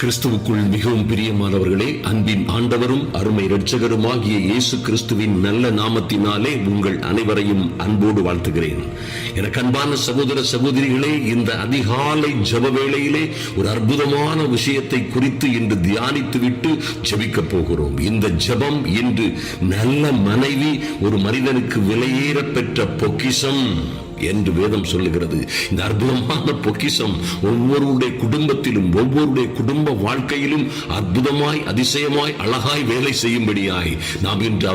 கிறிஸ்துவுக்குள் மிகவும் பிரியமானவர்களே, அன்பின் ஆண்டவரும் அருமை இரட்சகருமாகிய இயேசு கிறிஸ்துவின் நல்ல நாமத்தினாலே உங்கள் அனைவரையும் அன்போடு வாழ்த்துகிறேன். எனக்கு அன்பான சகோதர சகோதரிகளே, இந்த அதிகாலை ஜெப வேளையிலே ஒரு அற்புதமான விஷயத்தை குறித்து இன்று தியானித்துவிட்டு ஜெபிக்க போகிறோம். இந்த ஜெபம் இன்று நல்ல மனைவி ஒரு மனிதனுக்கு விலையேற பெற்ற பொக்கிஷம் என்று வேதம் சொல்லுகிறது. இந்த அற்புதமான பொக்கிஷம் ஒவ்வொருடைய குடும்பத்திலும் ஒவ்வொருடைய குடும்ப வாழ்க்கையிலும் அற்புதமாய் அதிசயமாய் அழகாய் வேலை செய்யும்படியாய் நாம் இன்று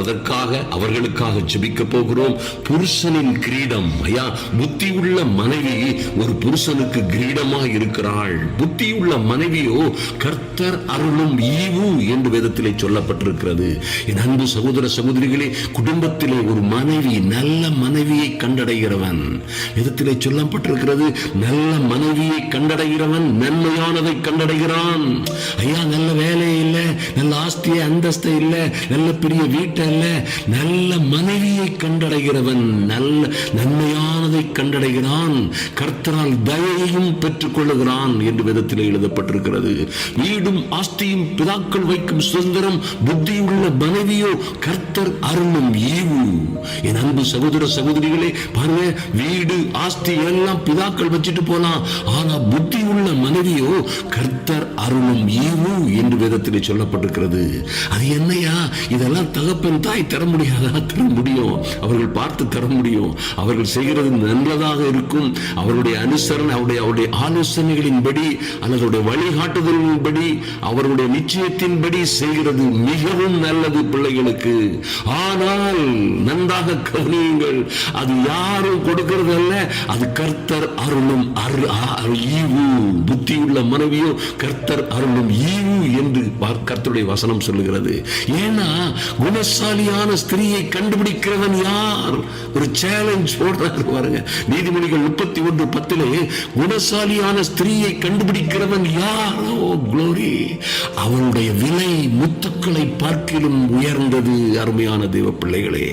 அவர்களுக்காக ஜெபிக்க போகிறோம். புருஷனின் கிரீடம். ஐயா, புத்தியுள்ள மனைவி ஒரு புருஷனுக்கு கிரீடமாய் இருக்கிறாள். புத்தியுள்ள மனைவியோ கர்த்தர் அருளும் ஈவு என்று வேதத்திலே சொல்லப்பட்டிருக்கிறது. என் அன்பு சகோதர சகோதரிகளே, குடும்பத்திலே ஒரு மனைவி நல்ல மனைவியை கண்டடைகிறவன். வேதத்திலே சொல்லப்பட்டிருக்கிறது, நல்ல மனைவியை கண்டடைகிறவன் நன்மையானதை கண்டடைகிறான். ஐயா, நல்ல வேலை இல்ல, நல்ல ஆஸ்திய அந்தஸ்து இல்ல, நல்ல பெரிய வீட்டை இல்ல, நல்ல மனைவியை கண்டடைகிறவன் நல்ல நன்மையானதை கண்டடைகிறான். கர்த்தரால் தயவையும் பெற்றுக் கொள்ளுகிறான் என்று வேதத்திலே எழுதப்பட்டிருக்கிறது. வீடும் ஆஸ்தியும் பிதாக்கள் வைக்கும் சுதந்திரம் புத்தியுள்ள மனைவியோ கர்த்தர் அருளும் ஈவு. என் அன்பு சகோதர சகோதரிகளே, பாருங்க, வீடு ஆஸ்தி எல்லாம் பிதாக்கள் வச்சுட்டு போலாம், ஆனா புத்தி உள்ள மனைவியோ கர்த்தர் அருளும் ஈவு என்று வேதத்திலே சொல்லப்பட்டிருக்கிறது. அது என்னையா? இதெல்லாம் தகப்பன் தாய் தர முடியாதா? தர முடியும். அவர்கள் பார்த்து தர முடியும். அவர்கள் செய்கிறது நல்லதாக இருக்கும். அவருடைய அனுசரணை, அவருடைய ஆலோசனைகளின்படி அல்லது வழிகாட்டுதலின்படி அவருடைய நிச்சயத்தின்படி செய்கிறது மிகவும் நல்லது பிள்ளைகளுக்கு. ஆனால் நன்றாக கவனியுங்கள், அது யாரும் கொடுக்கிறதல்ல, அது கர்த்தர் அருளும் ஈவு. புத்தியுள்ள மனைவியோ கர்த்தர் அருளும் ஈவு என்று கர்த்தருடைய வசனம் சொல்லுகிறது. ஏன்னா குணசாலியான ஸ்திரியை கண்டுபிடிக்கிறவன் யார்? ஒரு சேலஞ்ச் போடுறாரு பாருங்க. நீதிமொழிகள் 31:10 குணசாலியான ஸ்திரியை கண்டுபிடிக்கிறவன் யார்? ஓ க்ளோரி! அவனுடைய விலை முத்துக்களை பார்க்கிலும் உயர்ந்தது. அருமையான தேவ பிள்ளைகளே,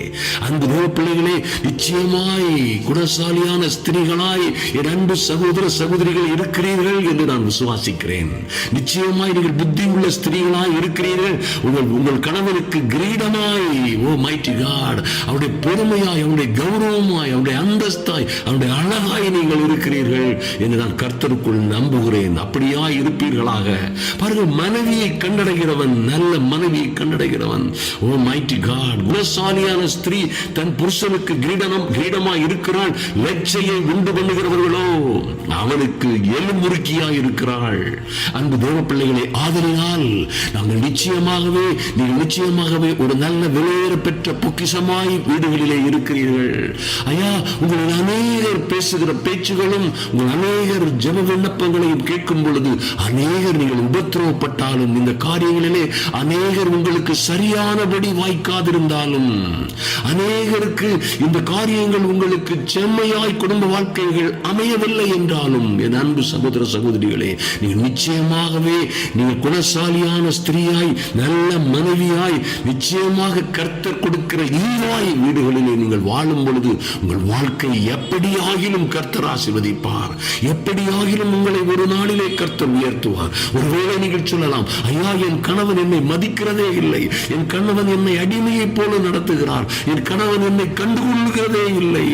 அன்பு தேவ பிள்ளைகளே, நிச்சயமாய் குணசாலியான ஸ்திரீகளாய் என் அன்பு சகோதர சகோதரிகள் இருக்கிறீர்கள் என்று நான் விசுவாசிக்கிறேன். நிச்சயமாய் நீங்கள் புத்தி உள்ள ஸ்திரீகளாய் இருக்கிறீர்கள். உங்கள் கணவனுக்கு கிரீடமாய், ஓ மைட்டி காட், அவருடைய பெருமையாய், அவருடைய கௌரவமாய், அவருடைய அந்தஸ்தாய், அவருடைய அழகாய் நீங்கள் இருக்கிறீர்கள் என்று நான் கர்த்தருக்குள் நம்புகிறேன். அப்படியாய் இருப்பீர்களாக. பாருங்கள், மனைவியை கண்டடைகிறவன் நல்ல மனைவியை கண்டடைகிறவன். ஓ மைட்டி காட், குணசாலியான ஸ்திரீ தன் புருஷனுக்கு கிரீடமாய் இருக்கிறாள். லட்சையை உண்டு பண்ணுகிறவர்களோ அவனுக்கு எலும்புருக்கியாய் இருக்கிறாள். அன்பு தேவ பிள்ளைகளே, ஆதலினால் நீங்கள் நிச்சயமாகவே ஒரு நல்ல விலையேற பெற்ற பொக்கிஷமாய் வீடுகளிலே இருக்கிறீர்கள். ஐயா, உங்களில் அநேகர் பேசுகிற பேச்சுகளும் உங்கள் அநேகர் ஜெப விண்ணப்பங்களையும் கேட்கும் பொழுது அநேகர் நீங்கள் உபத்திரவப்பட்டாலும், இந்த காரியங்களிலே அநேகர் உங்களுக்கு சரியானபடி வாய்க்காதிருந்தாலும், அநேகருக்கு இந்த காரியங்கள் உங்களுக்கு செம்மையாய் குடும்ப வாழ்க்கைகள் அமையவில்லை என்றாலும், என் அன்பு சகோதர சகோதரிகளே, நீங்கள் நிச்சயமாகவே நீங்கள் குணசாலியான ஸ்திரீயாய் நல்ல மனைவியாய் நிச்சயமாக கர்த்தர் கொடுக்கிற ஈவாய் வீடுகளிலே நீங்கள் வாழும் பொழுது உங்கள் வாழ்க்கை எப்படியாகிலும் கர்த்தர் ஆசீர்வதிப்பார். எப்படியாகிலும் உங்களை ஒரு நாளிலே கர்த்தர் உயர்த்துவார். ஒருவேளை நீங்கள் சொல்லலாம், ஐயா, என் கணவன் என்னை மதிக்கிறதே இல்லை, என் கணவன் என்னை அடிமையை போல நடத்துகிறார், என் கணவன் என்னை கண்டுகொள்கிறதே இல்லை,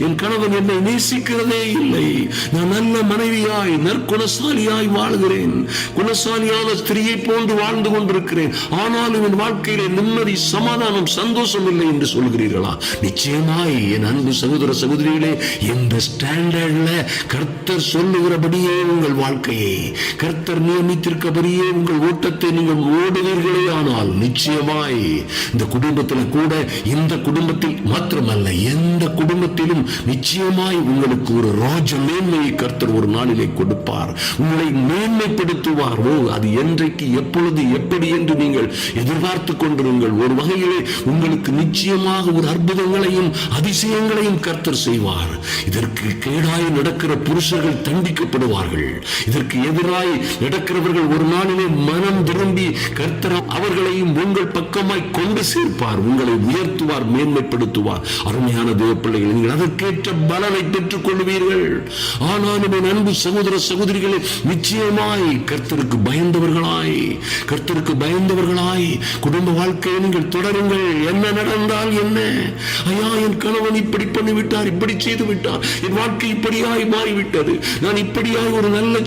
என் கணவன் என்னை நேசிக்கிறதே இல்லை, நான் நல்ல மனைவியாய் நற்குணசாலியாய் வாழ்கிறேன், குணசாலியான ஸ்திரியை போன்று வாழ்ந்து கொண்டிருக்கிறேன், ஆனாலும் என் வாழ்க்கையிலே நிம்மதி, சமாதானம், சந்தோஷம் இல்லை என்று சொல்கிறீர்களா? நிச்சயமாய் என் அன்பு சகோதர சகோதரிகளே, இந்த ஸ்டாண்டர்ட்ல கர்த்தர் சொல்லுகிறபடியே உங்கள் வாழ்க்கையை, கர்த்தர் நியமித்திருக்கபடியே உங்கள் ஓட்டத்தை நீங்கள் ஓடுவீர்களே, ஆனால் நிச்சயமாய் இந்த குடும்பத்தில் கூட, இந்த குடும்பத்தில் மாத்திரமல்ல எந்த குடும்பத்திலும் நிச்சயமாய் உங்களுக்கு ஒரு ராஜ மேன்மையை கர்த்தர் ஒரு நாளிலே கொடுப்பார். உங்களை மேன்மைப்படுத்துவார். அது என்றைக்கு, எப்பொழுது, எப்படி என்று நீங்கள் எதிர்பார்த்து கொண்டிருங்கள். ஒரு வகையிலே உங்களுக்கு நிச்சயமாக ஒரு அற்புதங்களையும் அதிசயங்களையும் கர்த்தர் செய்வார். இதற்கு கேடாய் நடக்கிற புருஷர்கள் தண்டிக்கப்படுவார்கள். இதற்கு எதிராய் நடக்கிறவர்கள் ஒரு நாளிலே மனம் திரும்பி கர்த்தர் அவர்களையும் உங்கள் பக்கமாய் கொண்டு சேர்ப்பார். உங்களை உயர்த்துவார், மேன்மைப்படுத்துவார். அருமையான தேவ பிள்ளைகள், நீங்கள் அதற்கு அதற்கேற்ற பலனை பெற்றுக் கொள்வீர்கள். ஆனாலும் என் அன்பு சகோதர சகோதரிகளே, நிச்சயமாய் கர்த்தருக்கு பயந்தவர்களாய் குடும்ப வாழ்க்கையை நீங்கள் தொடருங்கள். என்ன நடந்தால் என்ன, ஐயா என் கணவன் இப்படி பண்ணிவிட்டார், இப்படி செய்து விட்டார், என் வாழ்க்கை இப்படியாய் மாறிவிட்டது, நான் இப்படியாய் ஒரு நல்ல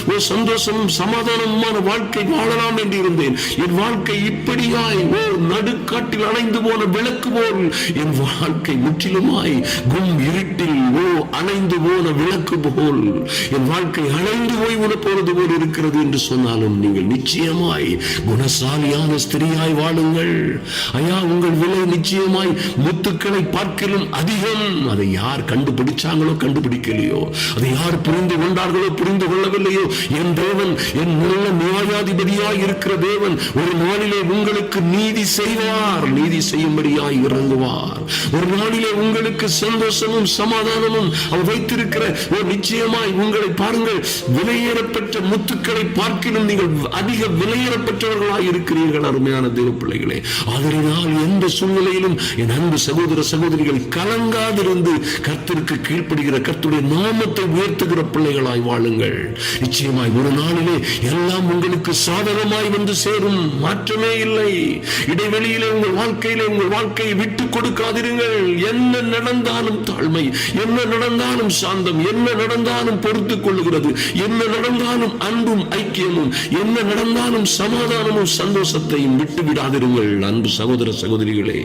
ஒரு சந்தோஷமும் சமாதானமான வாழ்க்கை வாழலாம் என்று இருந்தேன், என் வாழ்க்கை இப்படியாய் ஓர் நடுக்காட்டில் அணைந்து போன விளக்கு போல் என் வாழ்க்கை முற்றிலுமாய் இருட்டில் அணைந்து போன விளக்கு போல் என் வாழ்க்கை அணைந்து போய் போறது போல் இருக்கிறது என்று சொன்னாலும் நீங்கள் நிச்சயமாய் குணசாலியான ஸ்திரியாய் வாழுங்கள். ஐயா உங்கள் விலை நிச்சயமாய் முத்துக்களை பார்க்கலும் அதிகம். அதை யார் கண்டுபிடிச்சாங்களோ கண்டுபிடிக்கலையோ, அதை யார் புரிந்து கொண்டார்களோ புரிந்து கொள்ளவில்லையோ, என் தேவன், என் நல்ல நியாயாதிபதியாய் இருக்கிற தேவன் ஒரு நாளிலே உங்களுக்கு நீதி செய்வார், நீதி செய்யும்படியாய் இறங்குவார். ஒரு நாளிலே உங்களுக்கு சந்தோஷமும் சமாதானமும் அவர் வைத்திருக்கிற நிச்சயமாய் உங்களை பாருங்கள், விலையேறப்பட்ட முத்துக்களை பார்க்கிலும் நீங்கள் அதிக விலையேறப்பட்டவர்களாய் இருக்கிறீர்கள் அருமையான தேவ பிள்ளைகளே. அதனால் எந்த சூழ்நிலையிலும் என் அன்பு சகோதர சகோதரிகள் கலங்காதிருந்து கர்த்தருக்கு கீழ்ப்படுகிற, கர்த்தருடைய நாமத்தை உயர்த்துகிற பிள்ளைகளாய் வாழுங்கள். நிச்சயமாய் ஒரு நாளிலே எல்லாம் உங்களுக்கு சாதகமாய் வந்து சேரும், மாற்றமே இல்லை. இடைவெளியிலே உங்கள் வாழ்க்கையை விட்டுக் கொடுக்காதிருங்கள். என்ன நடந்தாலும் தாழ்மை, என்ன நடந்தாலும் சாந்தம், என்ன நடந்தாலும் பொறுத்துக் கொள்ளுகிறது, என்ன நடந்தாலும் அன்பும் ஐக்கியமும், என்ன நடந்தாலும் சமாதானமும் சந்தோஷத்தையும் விட்டு விடாதிருங்கள் அன்பு சகோதர சகோதரிகளே.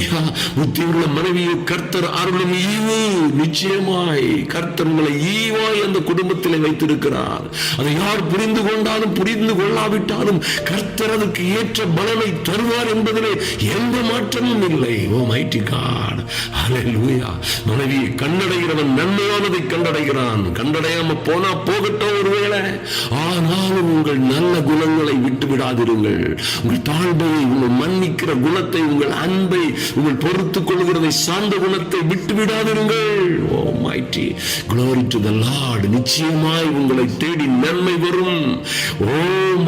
ஐயா புத்தியுள்ள மனைவியை கர்த்தர் அருளும் ஈவு. நிச்சயமாய் கர்த்தர் உங்களை ஈவாய் அந்த குடும்பத்திலே வைத்திருக்கிறார். அதை யார் புரிந்து கொண்டாலும் புரிந்து கொள்ளாவிட்டாலும் கர்த்தர் அதற்கு ஏற்ற பலனை தருவார் என்பதிலே எந்த மாற்றமும் இல்லை. ஓ மைட்டி காட், ஹல்லேலூயா. மனைவியை கண்டடைகிறவன் நன்மையானதை கண்டடைகிறான். கண்டடையாம போனா போகட்டும் ஒருவேளை, ஆனாலும் உங்கள் நல்ல குணங்களை விட்டு விடாதிருங்கள். உங்கள் தாழ்மையை, உங்கள் மன்னிக்கிற குணத்தை, உங்கள் அன்பை, உங்கள் பொறுத்துக் கொள்கிறதை, சார்ந்த குணத்தை விட்டு விடாதிருங்கள். Oh mighty, glory to the Lord. நிச்சயமாய் உங்களை தேடி நன்மை வரும். ஓ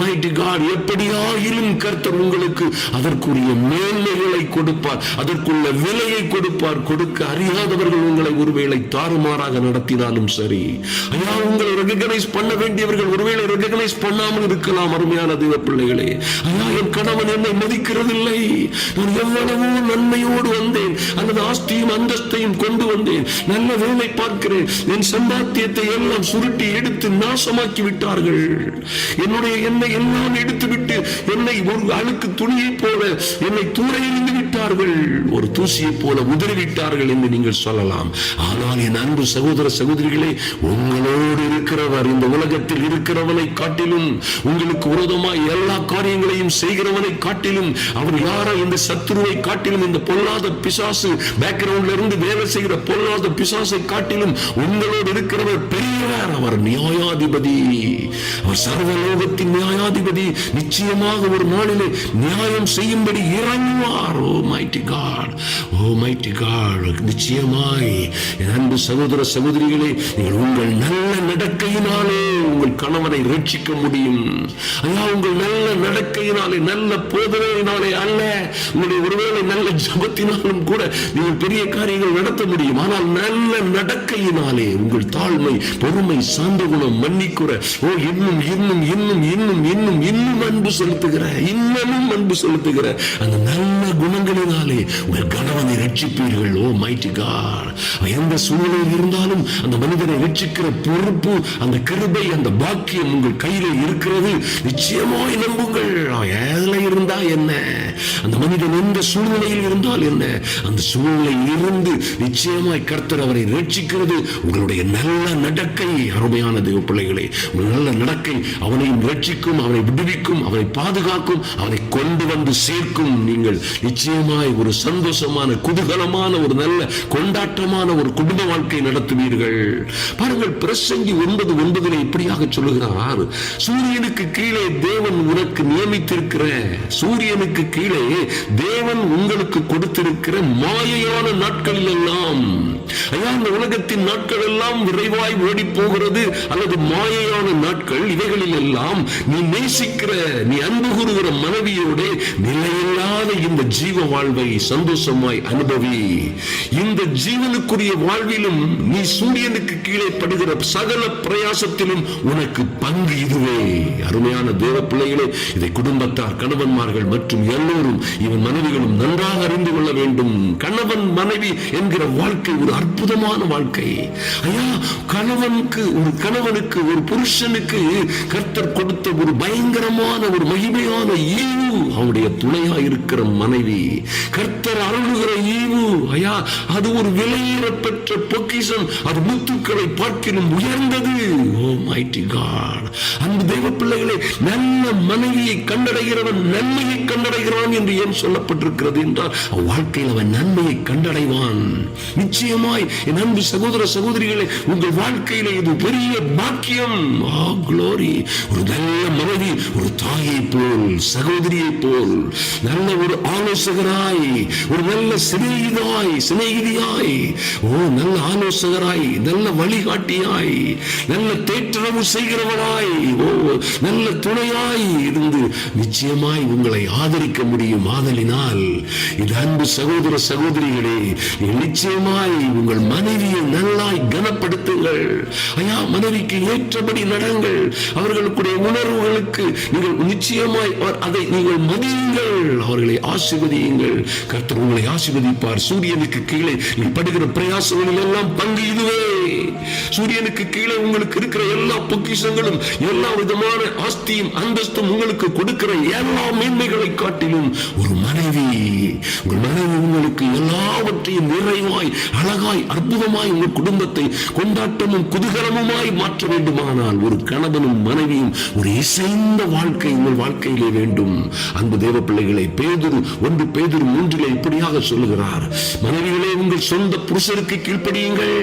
மைட்டி காட், எப்படியாயிலும் கர்த்தர் உங்களுக்கு அதற்குரிய மேன்மைகளை கொடுப்பார், அதற்குள்ள விலையை கொடுப்பார். கொடுக்க அறியாதவர்கள் உங்களை ஒருவேளை தாறுமாறாக நடத்தினாலும் சரி, ஐயா உங்களை ரெகக்னைஸ் பண்ண வேண்டியவர்கள் ஒருவேளை ரெகக்னைஸ் பண்ணாமல் இருக்கலாம். அருமையான தேவ பிள்ளைகளே, ஐயா என் கணவன் என்னை மதிக்கிறதில்லை, நான் எவ்வளவோ நன்மையோடு வந்தேன், அல்லது ஆஸ்தியும் அந்தஸ்தையும் கொண்டு வந்தேன், நல்ல வேலை பார்க்கிறேன், என் சம்பாத்தியத்தை எல்லாம் சுருட்டி எடுத்து நாசமாக்கி விட்டார்கள், என்னை எல்லாம் எடுத்து விட்டு என்னை ஒரு அழுக்கு துணியை போல என்னை தூர எறிந்து விட்டார்கள், ஒரு தூசியை போல உதறிவிட்டார்கள் என்று நீங்கள் சொல்லலாம். ஆனால் என் அன்பு சகோதர சகோதரிகளே, உங்களோடு இருக்கிறவர், இந்த உலகத்தில் இருக்கிறவனை காட்டிலும், உங்களுக்கு விரோதமாய் எல்லா காரியங்களையும் செய்கிறவனை காட்டிலும், அவர் யாரா இந்த சத்துருவை காட்டிலும், இந்த பொல்லாத பிசாசு பேக்ரவுண்ட்ல இருந்து வேலை செய்கிற பொல்லாத பிசாசை காட்டிலும் உங்களோடு இருக்கிறவர் பெரியவர். அவர் நியாயாதிபதி, அவர் சர்வலோகத்தின் நியாயாதிபதி. நிச்சயமாக ஒரு நாளிலே நியாயம் செய்யும்படி இறங்குவார். Oh mighty God, oh mighty God. நிச்சயமாய் என் அன்பு சகோதர சகோதரிகளே, நீங்கள் உங்கள் நல்ல நடக்கையினாலே உங்கள் கணவனை ரட்சிக்க முடியும். ஐயா உங்கள் நல்ல நடக்கையினாலே, நல்ல போதனையினாலே அல்ல, உங்களுடைய ஒருவேளை நல்ல ஜபத்தினாலும் கூட நீங்கள் பெரிய காரியங்கள் நடத்த முடியும். ஆனால் நல்ல நடக்கையினாலே உங்கள் தாழ்மை, பொறுமை, சாந்த குணம், மன்னிக்குற, ஓ இன்னும் இன்னும் இன்னும் இன்னும் இன்னும் இன்னும் அன்பு செலுத்துகிற, இன்னமும் அன்பு செலுத்துகிற அந்த நல்ல குணங்களினாலே உங்கள் கணவனை ரட்சிப்பீர்கள். ஓ மைட்டி காட். எந்த சூழ்நிலையில் இருந்தாலும் அந்த மனிதனை ரட்சிக்கிற பொறுப்பு, அந்த கிருபை, அந்த பாக்கியம் உங்கள் கையிலே இருக்கிறது. நிச்சயமாய் நம்புங்கள். ஏதில் இருந்தா என்ன, அந்த மனிதன் எந்த சூழ்நிலையில் இருந்தால் என்ன, அந்த சூழ்நிலையில் இருந்து நிச்சயமாய் கர்த்தர் அவரை ரட்சிக்கிறது உங்களுடைய நல்ல நடக்கை. அருமையான தேவ பிள்ளைகளே, உங்கள் நல்ல நடக்கை அவனையும் ரட்சிக்கும், அவனை விடுவிக்கும், அவனை பாதுகாக்கும், அவனை கொண்டு வந்து சேர்க்கும். நீங்கள் நிச்சயமாய் ஒரு சந்தோஷமான, குதூகலமான, ஒரு நல்ல கொண்டாட்டமான ஒரு குடும்ப வாழ்க்கை நடத்துவீர்கள். பாருங்கள், பிரசங்கி 9:9 இப்படியாக சொல்லுகிறார், சூரியனுக்கு கீழே தேவன் உனக்கு நியமித்த வைத்திருக்கிற, சூரியனுக்கு கீழே தேவன் உங்களுக்கு கொடுத்திருக்கிற மாயையான நாட்களில் எல்லாம், ஐயா இந்த உலகத்தின் நாட்கள் எல்லாம் விரைவாய் ஓடி போகிறது, அல்லது மாயையான நாட்கள், இவைகளில் எல்லாம் நீ நேசிக்கிற, நீ அன்பு கூறுகிற மனைவியோட நிலையில்லாத இந்த ஜீவ வாழ்வை சந்தோஷமாய் அனுபவி. இந்த ஜீவனுக்குரிய வாழ்விலும் நீ சூரியனுக்கு கீழே படுகிற சகல பிரயாசத்திலும் உனக்கு பங்கு இதுவே. அருமையான தேவ பிள்ளைகளே, இதை குடும்பத்தார், கணவன்மார்கள் மற்றும் எல்லோரும், இவன் மனைவிகளும் நன்றாக அறிந்து கொள்ள வேண்டும். கணவன் மனைவி என்கிற வாழ்க்கை ஒரு அற்புதமான வாழ்க்கை. ஐயா கணவனுக்கு ஒரு புருஷனுக்கு கர்த்தர் கொடுத்த ஒரு பயங்கரமான ஒரு மகிமையான ஈவு அவனுடைய துணையா இருக்கிற மனைவி. கர்த்தர் அருளுகிற ஈவு, ஐயா அது ஒரு விலையேறப்பெற்ற பொக்கிஷம், அது முத்துக்களை பார்க்கிலும் உயர்ந்தது. ஓ மைட்டி காட், அந்த தெய்வ பிள்ளைகளே, நல்ல மனைவியை கண்டடைகிறவன் நன்மையை கண்டடைகிறான் என்று ஏன் சொல்லப்பட்டிருக்கிறது என்றால், வாழ்க்கையில் அவன் நன்மையை கண்டடைவான். நிச்சயமாய் என் அன்பு சகோதர சகோதரிகளே, உங்கள் வாழ்க்கையில இது பெரிய பாக்கியம். குளோரி. ஒரு நல்ல மனைவி ஒரு தாயை போல், சகோதரியை போல், நல்ல ஒரு ஆலோசகராய், ஒரு நல்ல சிநேகிதியாய், நல்ல ஆலோசகராய், நல்ல வழிகாட்டியாய், நல்ல தேற்றரவு செய்கிறவராய், நல்ல துணையாய் இருந்து நிச்சயமாய் உங்களை ஆதரிக்க முடியும். ஆதலினால் இது அன்பு சகோதர சகோதரிகளே, நிச்சயமாய் உங்கள் மனைவியை நல்லாய் கனப்படுத்துங்கள். ஐயா மனைவிக்கு ஏற்றபடி நடங்கள். அவர்களுடைய உணர்வுகளுக்கு நீங்கள் நிச்சயமாய் அதை நீங்கள் மதியுங்கள், அவர்களை ஆசீர்வதியுங்கள். கர்த்தர் உங்களை ஆசீர்வதிப்பார். சூரியனுக்கு கீழே நீ படுகிற பிரயாசங்களில் எல்லாம் பங்கு இதுவே. சூரியனுக்கு கீழே உங்களுக்கு இருக்கிற எல்லா பொக்கிஷங்களும், எல்லா விதமான ஆஸ்தியும் அந்தஸ்தும் உங்களுக்கு கொடுக்கிற எல்லா மேன்மைகளை காட்டிலும் ஒரு மனைவி, உங்கள் மனைவி உங்களுக்கு எல்லாவற்றையும் நிறைவாய், அழகாய், அற்புதமாய் உங்கள் குடும்பத்தை கொண்டாட்டமும் குதூகலமுமாய் மாற்ற வேண்டுமானால் ஒரு கணவனும் மனைவியும் ஒரு இசைந்த வாழ்க்கை உங்கள் வாழ்க்கையிலே வேண்டும். அன்பு தேவ பிள்ளைகளை, பேதுரு 1 பேதுரு 3 இப்படியாக சொல்லுகிறார், மனைவிகளே உங்கள் சொந்த புருஷருக்கு கீழ்ப்படியுங்கள்.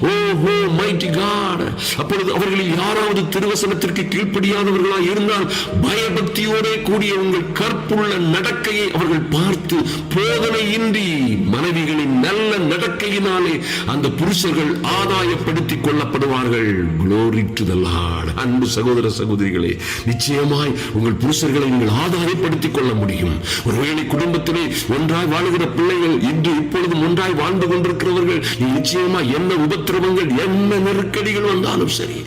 ஓஹோ மைட்டி காட். அப்பொழுது அவர்களில் யாராவது திருவசனத்திற்கு கீழ்ப்படியாதவர்களாய் இருந்தால் பயபக்தியோட கூடிய உங்கள் கற்புள்ள நடக்கையை அவர்கள் பார்த்து போதனையின்றி மனைவிகளின் நல்ல நடக்கையினாலே அந்த புருஷர்கள் ஆதாயப்படுத்திக் கொள்ளப்படுவார்கள். Glory to the Lord. அன்பு சகோதர சகோதரிகளே, நிச்சயமாய் உங்கள் புருஷர்களை நீங்கள் ஆதாயப்படுத்திக் கொள்ள முடியும். ஒருவேளை குடும்பத்திலே ஒன்றாய் வாழுகிற பிள்ளைகள், இன்று இப்பொழுதும் ஒன்றாய் வாழ்ந்து கொண்டிருக்கிறவர்கள், நிச்சயமாய் என்ன உபத்திரவங்கள், என்ன நெருக்கடிகள் வந்தாலும் சரி,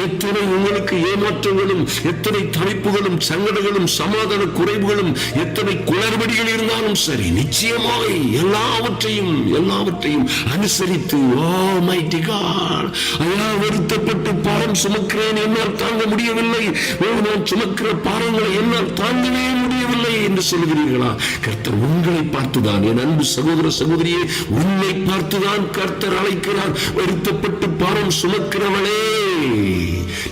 எத்தனை உங்களுக்கு ஏமாற்றங்களும், எத்தனை தவிப்புகளும், சங்கடங்களும், சமாதான குறைவுகளும், எத்தனை குளறுபடிகள் இருந்தாலும் சரி, நிச்சயமாய் எல்லாவற்றையும் அனுசரித்து, ஓ மைட்டி காட், ஐயா வருத்தப்பட்டு பாரம் சுமக்கிறேன், என்னால் தாங்க முடியவில்லை, நான் சுமக்கிற பாரங்களை என்னால் தாங்கவே முடியவில்லை என்று சொல்கிறீர்களா? கர்த்தர் உங்களை பார்த்துதான், என் அன்பு சகோதர சகோதரியே, உன்னை பார்த்துதான் கர்த்தர் அழைக்கிறார். வருத்தப்பட்டு பாரம் சுமக்கிறவளே,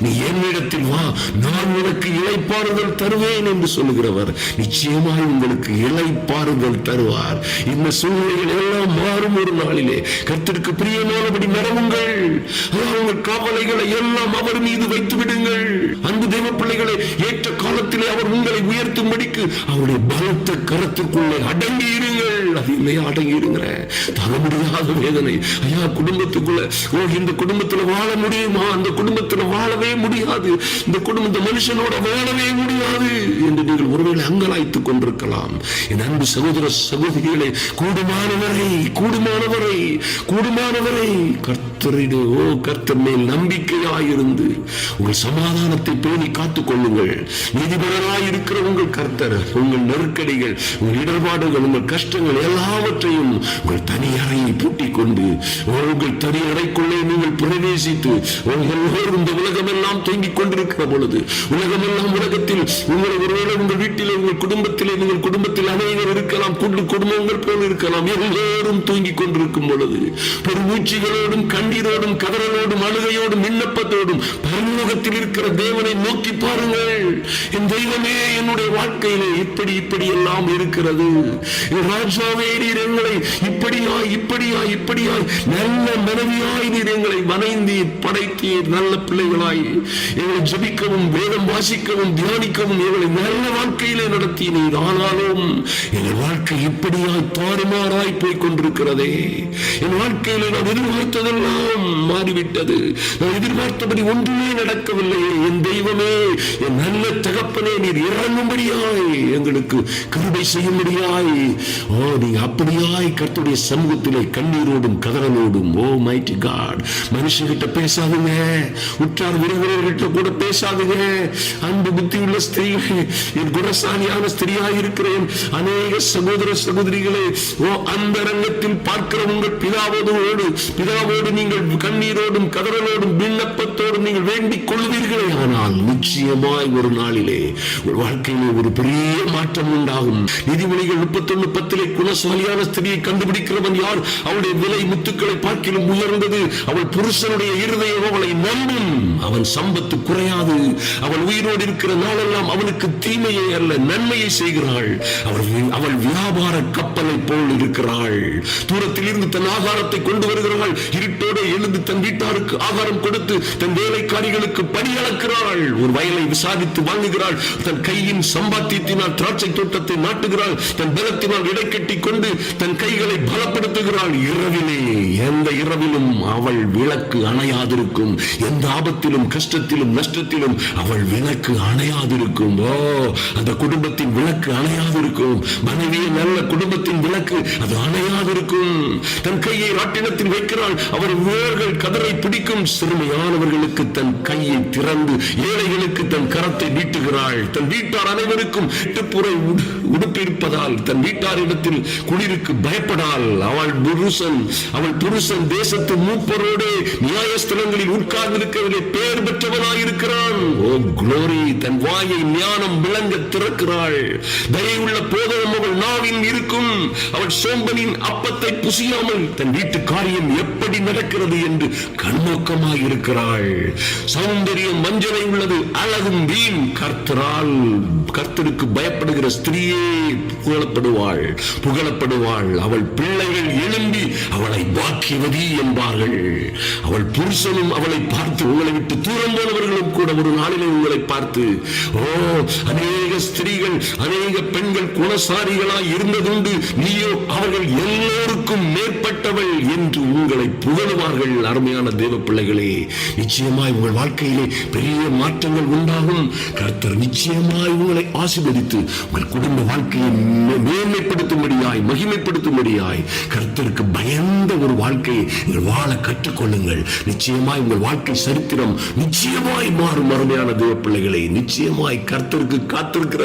நீ என்னிடத்தில் வா, நான் உனக்கு இளைப்பாறுதல் தருவேன் என்று சொல்லுகிறவர் நிச்சயமாய் உங்களுக்கு இளைப்பாறுதல் தருவார். இந்த சூழ்நிலைகள் எல்லாம் மாறும் ஒரு நாளிலே. கர்த்தருக்கு பிரியமானபடி நடவுங்கள். உங்கள் கவலைகளை எல்லாம் அவர் மீது வைத்து விடுங்கள். அன்பு தேவ பிள்ளைகளை, ஏற்ற காலத்திலே அவர் உங்களை உயர்த்தும்படிக்கு அவருடைய பலத்த கரத்திற்குள்ளே அடங்கி இருங்கள். அது இல்லையா அடங்கி இருங்கிற தர முடியாத வேதனை. ஐயா குடும்பத்துக்குள்ள, இந்த குடும்பத்துல வாழ முடியுமா? அந்த குடும்பத்துல வாழவே முடியாது, இந்த குடும்ப மனுஷனோட வாழவே முடியாது என்று நீங்கள் ஒருவேளை அங்கலாய்த்துக் கொண்டிருக்கலாம். என் அன்பு சகோதர சகோதரிகளை, கூடுமானவரை கர்த்தர் மேல் நம்பிக்கையாயிருந்து உங்கள் சமாதானத்தை பேணி காத்துக் கொள்ளுங்கள். நீதிபதியாய் இருக்கிற உங்கள் கர்த்தர் உங்கள் நெருக்கடிகள், உங்கள் இடர்பாடுகள், உங்கள் கஷ்டங்கள் எல்லாவற்றையும் உங்கள் தனி அறையை பூட்டிக் கொண்டு உங்கள் தனி அறைக்குள்ளே நீங்கள் பிரவேசித்து, எல்லோரும் இந்த உலகமெல்லாம் தூங்கிக் கொண்டிருக்கிற பொழுது, உலகத்தில் உங்களை ஒருவேளை உங்கள் வீட்டிலே, உங்கள் குடும்பத்திலே, நீங்கள் குடும்பத்தில் அனைவரும் இருக்கலாம், குடும்பங்கள் போல் இருக்கலாம், எல்லோரும் தூங்கிக் கொண்டிருக்கும் பொழுது பெருமூச்சிகளோடும் கண்ணீரோடும் கதறலோடும் அழுகையோடும் விண்ணப்பத்தோடும் பரலோகத்தில் இருக்கிற தேவனை நோக்கி பாருங்கள். என் தெய்வமே, என்னுடைய வாழ்க்கையிலே இப்படி இப்படி எல்லாம் இருக்கிறது. ராஜாவே, நீர் எங்களை இப்படியாய் இப்படியாய் இப்படியாய் நல்ல மனைவியாய் நீர் எங்களை வணைந்தீர், படைத்தீர். நல்ல பிள்ளைகளாய் எங்களை ஜபிக்கவும் வேதம் வாசிக்கவும் தியானிக்கவும் எங்களை நல்ல வாழ்க்கையிலே நடத்தினீர். ஆனாலும் என் வாழ்க்கை இப்படியாய் தாறுமாறாய் போய் கொண்டிருக்கிறதே. என் வாழ்க்கையிலே நான் எதிர்பார்த்ததெல்லாம் மாறிவிட்டது. நான் எதிர்பார்த்தபடி ஒன்றுமே நடக்கவில்லை. என் தெய்வமே, என் நல்ல தகப்பனே, நீர் இறங்கும்படியாய் எங்களுக்கு கிருபை செய்யும்படியாய் நீங்க அப்படியாய் கர்த்தருடைய சமூகத்திலே கண்ணீரோடும் கதறலோடும் ஓ மைட்டி காட். மனுஷங்கிட்ட பேசாதுங்க, உற்றார் உறவினர்கிட்ட கூட பேசாதுங்க. அன்பு புத்தி உள்ள ஸ்திரீகள், என் குணசாலியான ஸ்திரீயாய் இருக்கிறேன் அநேக சகோதர சகோதரிகளே, ஓ அந்தரங்கத்தில் பார்க்கிற உங்கள் பிதாவோடு நீங்கள் கண்ணீரோடும் கதறலோடும் விண்ணப்பத்தோடும் நீங்கள் வேண்டிக் கொள்வீர்களே. ஆனால் நிச்சயமாய் ஒரு நாளிலே ஒரு வாழ்க்கையிலே ஒரு பெரிய மாற்றம் உண்டாகும். நீதிமொழிகள் 31:10 குணசாலியான ஸ்திரியை கண்டுபிடிக்கிறவன் யார்? அவளுடைய விலை முத்துக்களை பார்க்கிலும் உயர்ந்தது. அவள் புருஷனுடைய இருதயம் அவளை நம்பும். அவன் சம்பத்து குறையாது. அவள் உயிரோடு இருக்கிற நாளெல்லாம் அவனுக்கு தீமையை அல்ல நன்மையை செய்கிறாள். அவள் வியாபார கப்பலை போல் இருக்கிறாள். தூரத்தில் இருந்து தன் ஆகாரத்தை கொண்டு வருகிறாள். இருட்டோடு எழுந்து தன் வீட்டாருக்கு ஆகாரம் கொடுத்து தன் வேலைக்காரிகளுக்கு பணி அளக்கிறாள். ஒரு வயலை விசாரித்து வாங்குகிறாள். தன் கையின் சம்பாத்தியத்தினால் திராட்சை தோட்டத்தை நாட்டுகிறாள். தன் பலத்தினால் இடை கட்டி கொண்டு தன் கைகளை பலப்படுத்துகிறாள். இரவிலே எந்த இரவிலும் அவள் விளக்கு அணையாதிருக்கும். எந்த ஆபத்திலும் கஷ்டத்திலும் நஷ்டத்திலும் அவள் விளக்கு அணையாதிருக்கும். ஓ, அந்த குடும்பத்தின் விளக்கு அணையாதிருக்கும். மனைவியை நல்ல குடும்பத்தின் விளக்கு அது அணையாதிருக்கும். தன் கையை ராட்டினத்தில் வைக்கிறாள். அவர் வேர்கள் கதரை பிடிக்கும். சிறுமையானவர்களுக்கு தன் கையை திறந்து ஏழைகளுக்கு தன் கரத்தை நீட்டுகிறாள். தன் வீட்டார் அனைவருக்கும் எட்டுப்புறை உடுப்பிருப்பதால் தன் வீட்டாரிடத்தில் குளிருக்கு பயப்படாள். அவள் புருஷன் தேசத்து மூப்பரோடு நியாயஸ்தலங்களில் உட்கார்ந்திருக்கவில்லை பேர் பெற்றவனாயிருக்கிறான். ஓ குளோரி, தன் வாயை ஞானம் விளங்க திறக்கிறாள். தயவுள்ள போதகம் அவள் நாவின் இருக்கும். அவள் சோம்பனின் அப்பத்தை புசியாமல் தன் வீட்டு காரியம் எப்படி நடக்கிறது என்று கண்ணோக்கமாய் இருக்கிறாள். சௌந்தரியம் மஞ்சளை உள்ளது, அழகும் வீண். கர்த்தருக்கு பயப்படுகிற ஸ்திரீயே புகழப்படுவாள். அவள் பிள்ளைகள் எழும்பி அவளை பாக்கியவதி என்பார்கள். அவள் புருஷனும் அவளை பார்த்து, உங்களை விட்டு தூரம் போனவர்களும் கூட ஒரு நாளிலே உங்களை பார்த்து, ஓ அநேக ஸ்திரீகள் அநேக பெண்கள் குணசாரிகளாய் இருந்ததுண்டு, நீயோ அவர்கள் எல்லோருக்கும் மேற்பட்டவள் என்று உங்களை புகழுவார்கள். அருமையான தேவ பிள்ளைகளே, நிச்சயமாய் உங்கள் வாழ்க்கையிலே பெரிய மாற்றங்கள் உண்டாகும். கர்த்தர் நிச்சயமாய் உங்களை ஆசீர்வதித்து உங்கள் குடும்ப வாழ்க்கையை மேன்மைப்படுத்தும்படியாய் மகிமைப்படுத்தும்படியாய் கர்த்தருக்கு பயந்த ஒரு வாழ்க்கையை நீங்கள் வாழ கற்றுக்கொள்ளுங்கள். நிச்சயமாய் உங்கள் வாழ்க்கை சரித்திரம் நிச்சயமாய் மாறும். அருமையான தேவ பிள்ளைகளே, நிச்சயமாய் கர்த்தருக்கு காத்திருக்கிற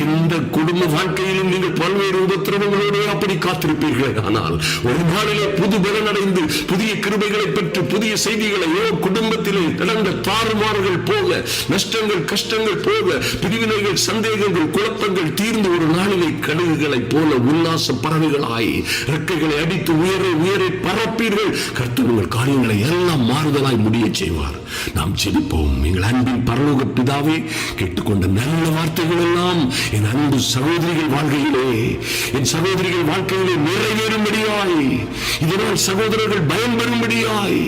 இந்த குடும்ப வாழ்க்கையிலும் நீங்கள் பல்வேறு உபத்திரவங்களோடு அப்படி காத்திருப்பீர்கள். ஆனால் ஒரு நாளிலே புது பலன் அடைந்து புதிய கிருபைகளை பெற்று புதிய செய்திகளை குடும்பத்திலே நடந்த தாறுமாறுகள் போக, நஷ்டங்கள் கஷ்டங்கள் போக, பிரிவினைகள் சந்தேகங்கள் குழப்பங்கள் தீர்ந்து ஒரு நாளிலே கடுகுகளைப் போல உல்லாச பறவைகளாய் ரெக்கைகளை அடித்து உயரே உயரே பரப்பீர்கள். கர்த்தர் உங்கள் காரியங்களை எல்லாம் மாறுதலாய் முடிய செய்வார். நாம் ஜெபிப்போம். எங்கள் அன்பின் பரலோக பிதாவே, கேட்டுக்கொண்ட நல்ல வார்த்தைகள் எல்லாம் என் அன்பு சகோதரிகள் வாழ்க்கையிலே, என் சகோதரிகள் வாழ்க்கையிலே நிறைவேறும்படியாய், இதனால் சகோதரர்கள் பயன்பெறும்படியாய்,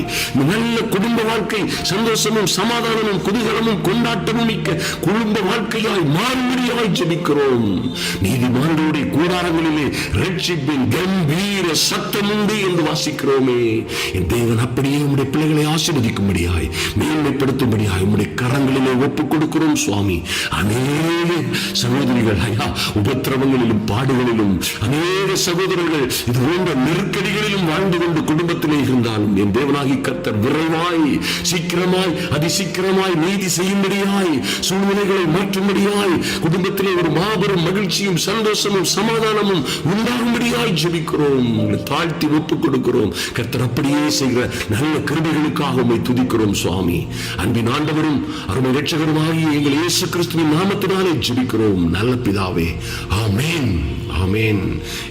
நல்ல குடும்ப வாழ்க்கை சந்தோஷமும் சமாதானமும் குதூகலமும் கொண்டாட்டமும் மிக்க குடும்ப வாழ்க்கையாய் மாறும்படியாய் ஜெபிக்கிறோம். நீதிமான்களுடைய கூடாரங்களிலே ரட்சிப்பின் கம்பீர சத்தம் உண்டு என்று வாசிக்கிறோமே. என் தேவன் அப்படியே உம்முடைய பிள்ளைகளை ஆசீர்வதிக்கும்படியாய் மேன்மைப்படுத்தும்படியாய் உம்முடைய கரங்களிலே ஒப்புக் கொடுக்கிறோம் சுவாமி. அநேக சகோதரிகள் ஐயா உபத்திரவங்களிலும் பாடுகளிலும், அநேக சகோதரர்கள் இது போன்ற நெருக்கடிகளிலும் வாழ்ந்து கொண்டு குடும்பத்திலே இருந்தாலும் என் தேவனாகி கர்த்தர் விரைவாய் சீக்கிரமாய் அதிசீக்கிரமாய் நீதி செய்யும்படியாய் சூழ்நிலைகளை மாற்றும்படியாய் குடும்பத்திலே ஒரு மாபெரும் மகிழ்ச்சியும் சந்தோஷமும் சமாதானமும் உண்டாகும்படியாய் ஜெபிக்கிறோம். தாழ்த்தி ஒப்புக் கொடுக்கிறோம். கர்த்தர் அப்படியே செய்கிற நல்ல கிருபைகளுக்காக உம்மை துதிக்கிறோம் சுவாமி. அன்பின் ஆண்டவரும் அருமை இரட்சகருமாகிய எங்கள் இயேசு கிறிஸ்துவின் நாமத்தினாலே ஜெபிக்கிறோம் நல்ல பிதாவே. ஆமேன், ஆமேன்.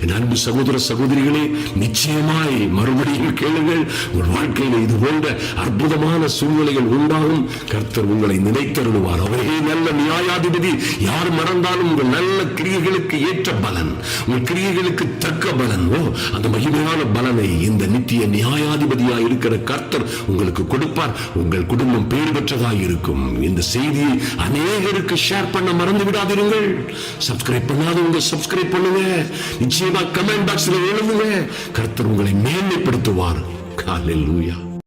என் அன்பு சகோதர சகோதரிகளே, நிச்சயமாய் மறுபடியும் கேளுங்கள். உங்கள் வாழ்க்கையில் இது போன்ற அற்புதமான சூழ்நிலைகள் உண்டாகும். கர்த்தர் உங்களை நினைத்தருளுவார். அவரே நல்ல நியாயாதிபதி. யார் மறந்தாலும் உங்கள் நல்ல கிரியைகளுக்கு ஏற்ற பலன், உங்கள் கிரியைகளுக்கு தக்க பலன், அந்த மகிமையான பலனை இந்த நித்திய நியாயாதிபதியாய் இருக்கிற கர்த்தர் உங்களுக்கு கொடுப்பார். உங்கள் குடும்பம் பேர் பெற்றதாய் இருக்கும். இந்த செய்தியை அநேகருக்கு ஷேர் பண்ண மறந்து விடாதீர்கள். சப்ஸ்கிரைப் பண்ணாதவங்க சப்ஸ்கிரைப் பண்ணுங்க. நிச்சயமா கமெண்ட் பாக்ஸ்ல எழுதுங்க. கர்த்தர் உங்களை மேன்மைப்படுத்துவார். ஹல்லேலூயா.